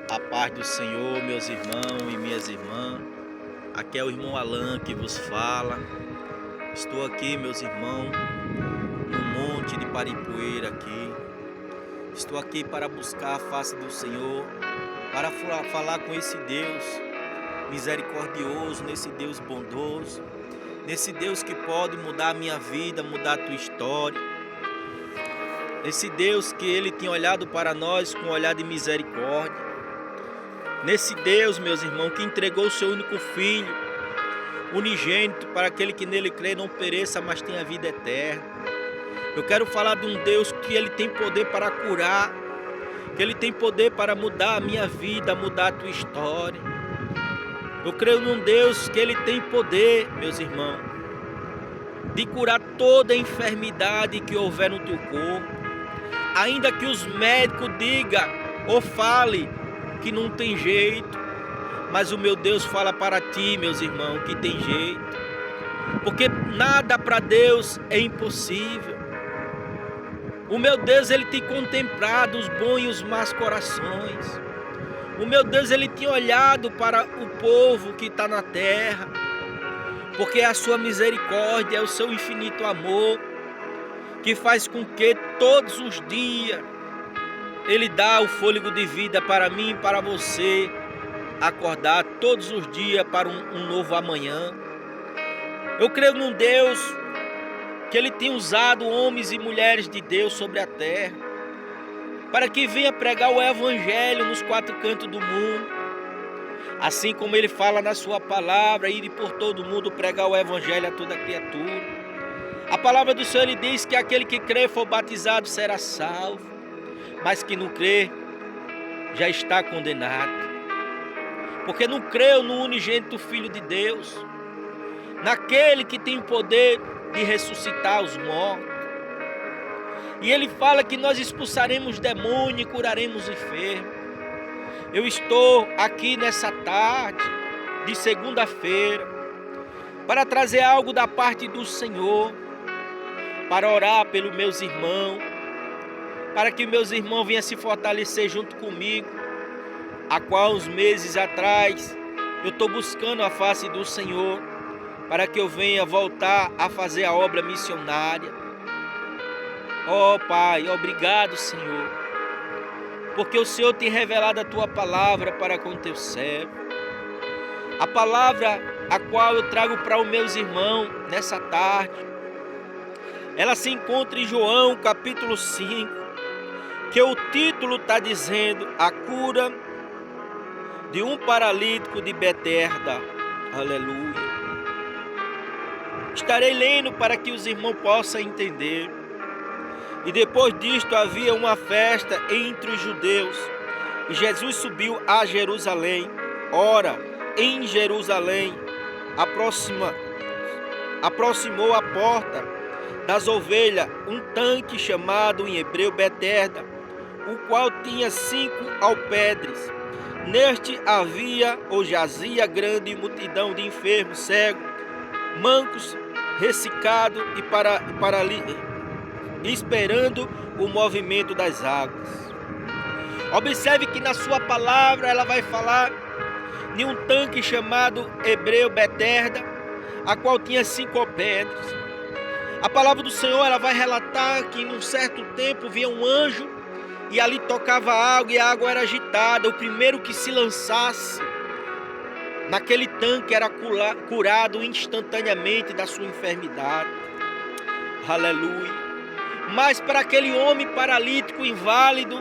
A paz do Senhor, meus irmãos e minhas irmãs. Aqui é o irmão Alan que vos fala. Estou aqui, meus irmãos, no monte de Paripoeira aqui. Estou aqui para buscar a face do Senhor, para falar com esse Deus misericordioso, nesse Deus bondoso, nesse Deus que pode mudar a minha vida, mudar a tua história. Esse Deus que Ele tem olhado para nós com um olhar de misericórdia. Nesse Deus, meus irmãos, que entregou o seu único Filho, unigênito, para aquele que nele crê não pereça, mas tenha vida eterna. Eu quero falar de um Deus que Ele tem poder para curar, que Ele tem poder para mudar a minha vida, mudar a tua história. Eu creio num Deus que Ele tem poder, meus irmãos, de curar toda a enfermidade que houver no teu corpo. Ainda que os médicos digam ou falem que não tem jeito, mas o meu Deus fala para ti, meus irmãos, que tem jeito, porque nada para Deus é impossível. O meu Deus, Ele tem contemplado os bons e os maus corações. O meu Deus, Ele tem olhado para o povo que está na terra, porque é a sua misericórdia, é o seu infinito amor, que faz com que todos os dias Ele dá o fôlego de vida para mim e para você acordar todos os dias para um novo amanhã. Eu creio num Deus que Ele tem usado homens e mulheres de Deus sobre a terra para que venha pregar o Evangelho nos quatro cantos do mundo. Assim como Ele fala na sua palavra, ir por todo mundo pregar o Evangelho a toda criatura. A palavra do Senhor, Ele diz que aquele que crê e for batizado será salvo, mas que não crê já está condenado, porque não creu no unigênito Filho de Deus, naquele que tem o poder de ressuscitar os mortos. E Ele fala que nós expulsaremos demônio e curaremos enfermos. Eu estou aqui nessa tarde de segunda-feira para trazer algo da parte do Senhor, para orar pelos meus irmãos, para que meus irmãos venham se fortalecer junto comigo, há qual uns meses atrás eu estou buscando a face do Senhor, para que eu venha voltar a fazer a obra missionária. Ó Pai, obrigado, Senhor, porque o Senhor tem revelado a Tua palavra para com Teu servo. A palavra a qual eu trago para os meus irmãos nessa tarde, ela se encontra em João capítulo 5, que o título está dizendo: a cura de um paralítico de Betesda. Aleluia. Estarei lendo para que os irmãos possam entender. E depois disto havia uma festa entre os judeus, e Jesus subiu a Jerusalém. Ora, em Jerusalém aproximou a porta das ovelhas um tanque chamado em hebreu Betesda, o qual tinha 5 alpedres. Neste havia ou jazia grande multidão de enfermos, cegos, mancos, ressecados e paralíticos, esperando o movimento das águas. Observe que na sua palavra ela vai falar de um tanque chamado hebreu Betesda, a qual tinha 5 alpedres. A palavra do Senhor, ela vai relatar que num certo tempo vinha um anjo e ali tocava água e a água era agitada. O primeiro que se lançasse naquele tanque era curado instantaneamente da sua enfermidade. Aleluia. Mas para aquele homem paralítico inválido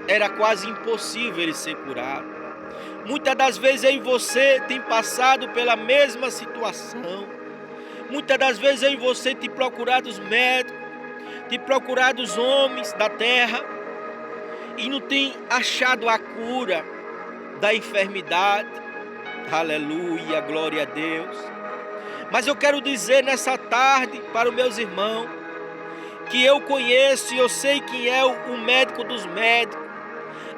era quase impossível ele ser curado. Muitas das vezes eu e você tem passado pela mesma situação. Muitas das vezes eu e você tem procurado os médicos, tem procurado os homens da terra e não tem achado a cura da enfermidade. Aleluia, glória a Deus. Mas eu quero dizer nessa tarde para os meus irmãos que eu conheço e eu sei quem é o médico dos médicos,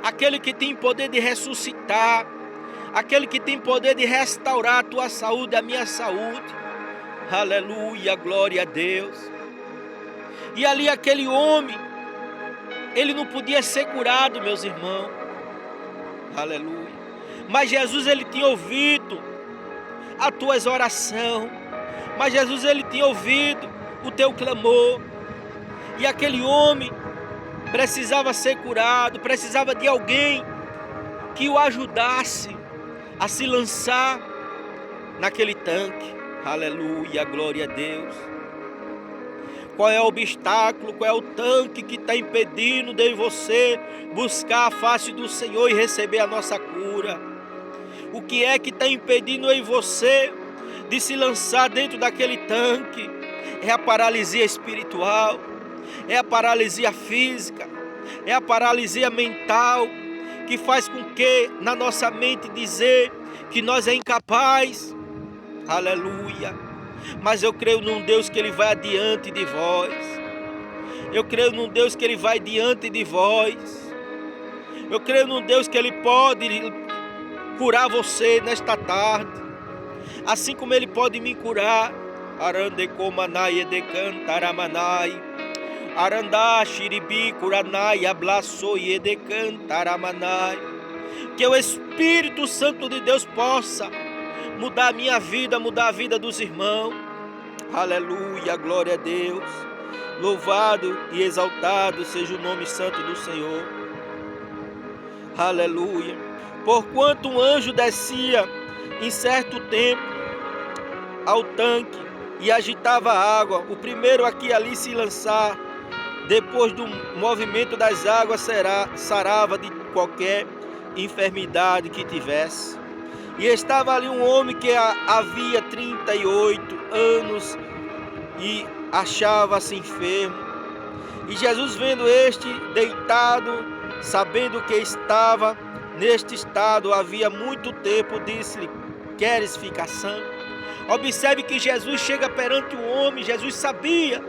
aquele que tem poder de ressuscitar, aquele que tem poder de restaurar a tua saúde, a minha saúde. Aleluia, glória a Deus. E ali aquele homem, ele não podia ser curado, meus irmãos. Aleluia. Mas Jesus, ele tinha ouvido as tuas orações. Mas Jesus, ele tinha ouvido o teu clamor. E aquele homem precisava ser curado, precisava de alguém que o ajudasse a se lançar naquele tanque. Aleluia, glória a Deus. Qual é o obstáculo, qual é o tanque que está impedindo de você buscar a face do Senhor e receber a nossa cura? O que é que está impedindo em você de se lançar dentro daquele tanque? É a paralisia espiritual, é a paralisia física, é a paralisia mental, que faz com que na nossa mente dizer que nós é incapaz. Aleluia. Mas eu creio num Deus que ele vai adiante de vós. Eu creio num Deus que ele vai diante de vós. Eu creio num Deus que ele pode curar você nesta tarde, assim como ele pode me curar. Arande comanai edecantaramanai, arandá xiribi curanai ablaçoi edecantaramanai. Que o Espírito Santo de Deus possa mudar a minha vida, mudar a vida dos irmãos. Aleluia, glória a Deus. Louvado e exaltado seja o nome santo do Senhor. Aleluia. Porquanto um anjo descia em certo tempo ao tanque e agitava a água, o primeiro aqui ali se lançar, depois do movimento das águas, sarava de qualquer enfermidade que tivesse. E estava ali um homem que havia 38 anos e achava-se enfermo. E Jesus, vendo este deitado, sabendo que estava neste estado havia muito tempo, disse-lhe: queres ficar sã? Observe que Jesus chega perante o homem. Jesus sabia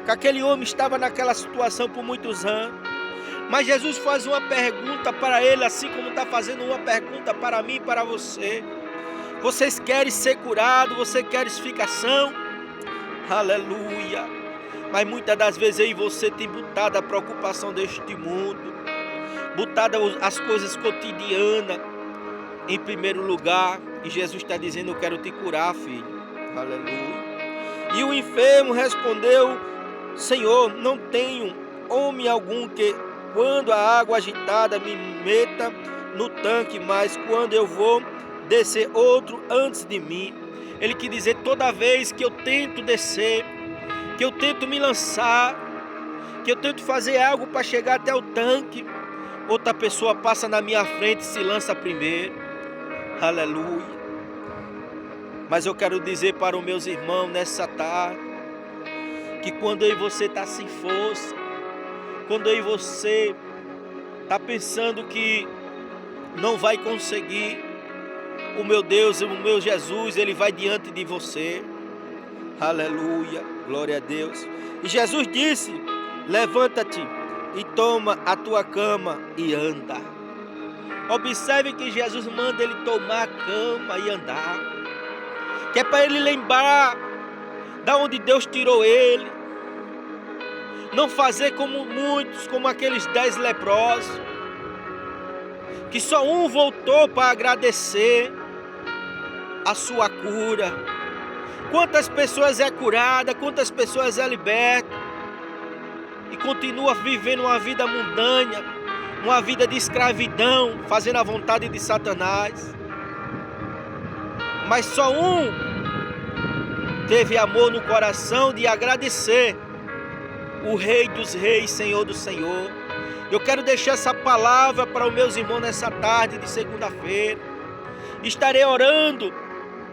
que aquele homem estava naquela situação por muitos anos. Mas Jesus faz uma pergunta para ele, assim como está fazendo uma pergunta para mim e para você. Vocês querem ser curados? Você quer ficar são? Aleluia. Mas muitas das vezes aí você tem botado a preocupação deste mundo, botado as coisas cotidianas em primeiro lugar. E Jesus está dizendo: eu quero te curar, filho. Aleluia. E o enfermo respondeu: Senhor, não tenho homem algum que, quando a água agitada, me meta no tanque, mas quando eu vou descer, outro antes de mim. Ele quer dizer, toda vez que eu tento descer, que eu tento me lançar, que eu tento fazer algo para chegar até o tanque, outra pessoa passa na minha frente e se lança primeiro. Aleluia. Mas eu quero dizer para os meus irmãos nessa tarde, que quando eu e você está sem força, quando eu e você está pensando que não vai conseguir, o meu Deus, o meu Jesus, ele vai diante de você. Aleluia, glória a Deus. E Jesus disse: levanta-te e toma a tua cama e anda. Observe que Jesus manda ele tomar a cama e andar, que é para ele lembrar da onde Deus tirou ele. Não fazer como muitos, como aqueles 10 leprosos, que só um voltou para agradecer a sua cura. Quantas pessoas é curada, quantas pessoas é liberta e continua vivendo uma vida mundana, uma vida de escravidão, fazendo a vontade de Satanás. Mas só um teve amor no coração de agradecer o Rei dos Reis, Senhor do Senhor. Eu quero deixar essa palavra para os meus irmãos nessa tarde de segunda-feira. Estarei orando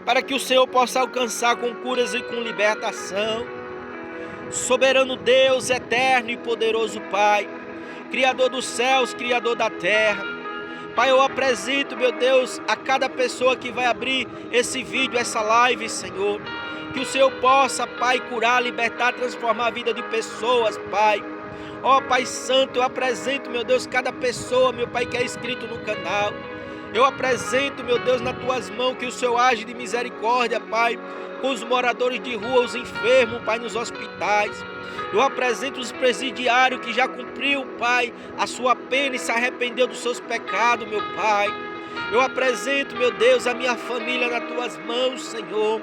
para que o Senhor possa alcançar com curas e com libertação. Soberano Deus, eterno e poderoso Pai, Criador dos céus, Criador da terra. Pai, eu apresento, meu Deus, a cada pessoa que vai abrir esse vídeo, essa live, Senhor. Que o Senhor possa, Pai, curar, libertar, transformar a vida de pessoas, Pai. Ó Pai Santo, eu apresento, meu Deus, cada pessoa, meu Pai, que é inscrito no canal. Eu apresento, meu Deus, nas tuas mãos que o Senhor age de misericórdia, Pai, com os moradores de rua, os enfermos, Pai, nos hospitais. Eu apresento os presidiários que já cumpriu, Pai, a sua pena e se arrependeu dos seus pecados, meu Pai. Eu apresento, meu Deus, a minha família nas tuas mãos, Senhor.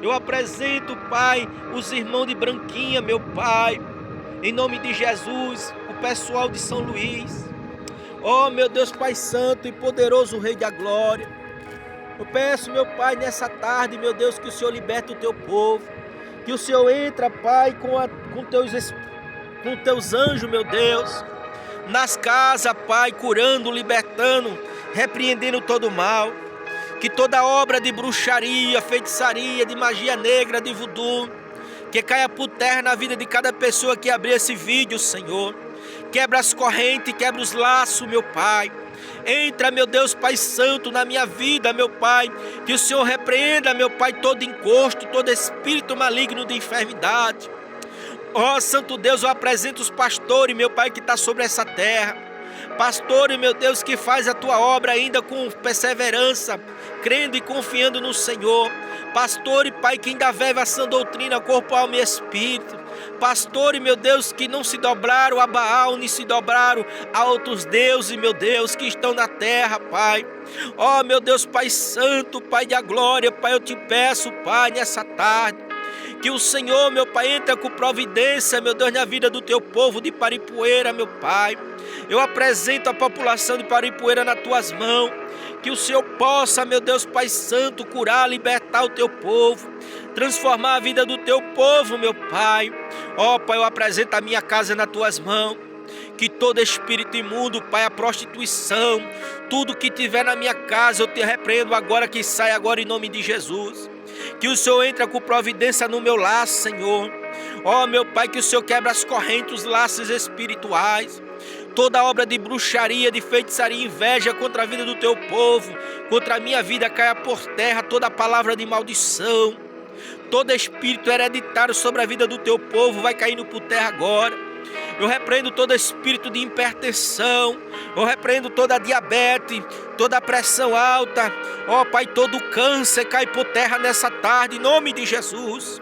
Eu apresento, Pai, os irmãos de Branquinha, meu Pai. Em nome de Jesus, o pessoal de São Luís. Oh, meu Deus, Pai Santo e poderoso Rei da Glória. Eu peço, meu Pai, nessa tarde, meu Deus, que o Senhor liberte o teu povo. Que o Senhor entra, Pai, com teus anjos, meu Deus, nas casas, Pai, curando, libertando, repreendendo todo mal. Que toda obra de bruxaria, feitiçaria, de magia negra, de voodoo, que caia por terra na vida de cada pessoa que abrir esse vídeo, Senhor. Quebra as correntes, quebra os laços, meu Pai. Entra, meu Deus, Pai Santo, na minha vida, meu Pai. Que o Senhor repreenda, meu Pai, todo encosto, todo espírito maligno de enfermidade. Ó, Santo Deus, eu apresento os pastores, meu Pai, que está sobre essa terra. Pastores, meu Deus, que faz a tua obra ainda com perseverança, crendo e confiando no Senhor. Pastor, Pai, que ainda vive a sã doutrina, corpo, alma e espírito. Pastor, meu Deus, que não se dobraram a Baal, nem se dobraram a outros deuses, meu Deus, que estão na terra, Pai. Ó, meu Deus, Pai Santo, Pai da glória, Pai, eu te peço, Pai, nessa tarde, que o Senhor, meu Pai, entra com providência, meu Deus, na vida do teu povo de Paripueira, meu Pai. Eu apresento a população de Paripueira nas tuas mãos. Que o Senhor possa, meu Deus, Pai Santo, curar, libertar o teu povo, transformar a vida do teu povo, meu Pai. Ó, Pai, eu apresento a minha casa nas tuas mãos. Que todo espírito imundo, Pai, a prostituição, tudo que tiver na minha casa, eu te repreendo agora, que sai agora em nome de Jesus. Que o Senhor entre com providência no meu lar, Senhor. Ó, meu Pai, que o Senhor quebra as correntes, os laços espirituais. Toda obra de bruxaria, de feitiçaria, inveja contra a vida do teu povo, contra a minha vida, caia por terra. Toda palavra de maldição, todo espírito hereditário sobre a vida do teu povo vai caindo por terra agora. Eu repreendo todo espírito de hipertensão, eu repreendo toda a diabetes, toda a pressão alta. Ó, Pai, todo câncer cai por terra nessa tarde, em nome de Jesus.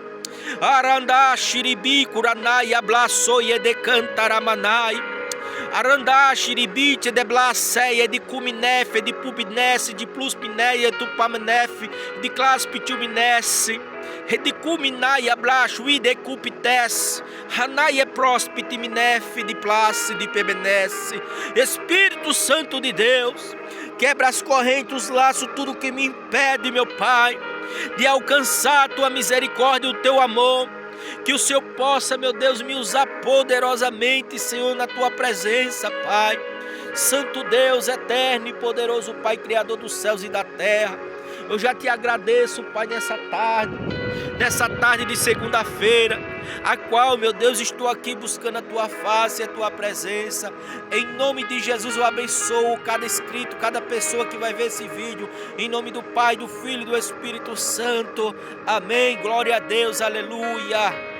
Arandá, xiribi, curanai, ablaçoi, edecantaramanai. Arandá, xiribite, de blaceia, de cuminefe, de pubinesse, de pluspineia, tupamenefe, de claspituminesse, de cuminaia, blaxui, de cupites, hanaia, prospitiminefe, de place, de pebenesse. Espírito Santo de Deus, quebra as correntes, os laços, tudo que me impede, meu Pai, de alcançar a tua misericórdia e o teu amor. Que o Senhor possa, meu Deus, me usar poderosamente, Senhor, na tua presença, Pai. Santo Deus, eterno e poderoso Pai, Criador dos céus e da terra. Eu já te agradeço, Pai, nessa tarde de segunda-feira, a qual, meu Deus, estou aqui buscando a tua face e a tua presença. Em nome de Jesus eu abençoo cada inscrito, cada pessoa que vai ver esse vídeo. Em nome do Pai, do Filho e do Espírito Santo. Amém. Glória a Deus. Aleluia.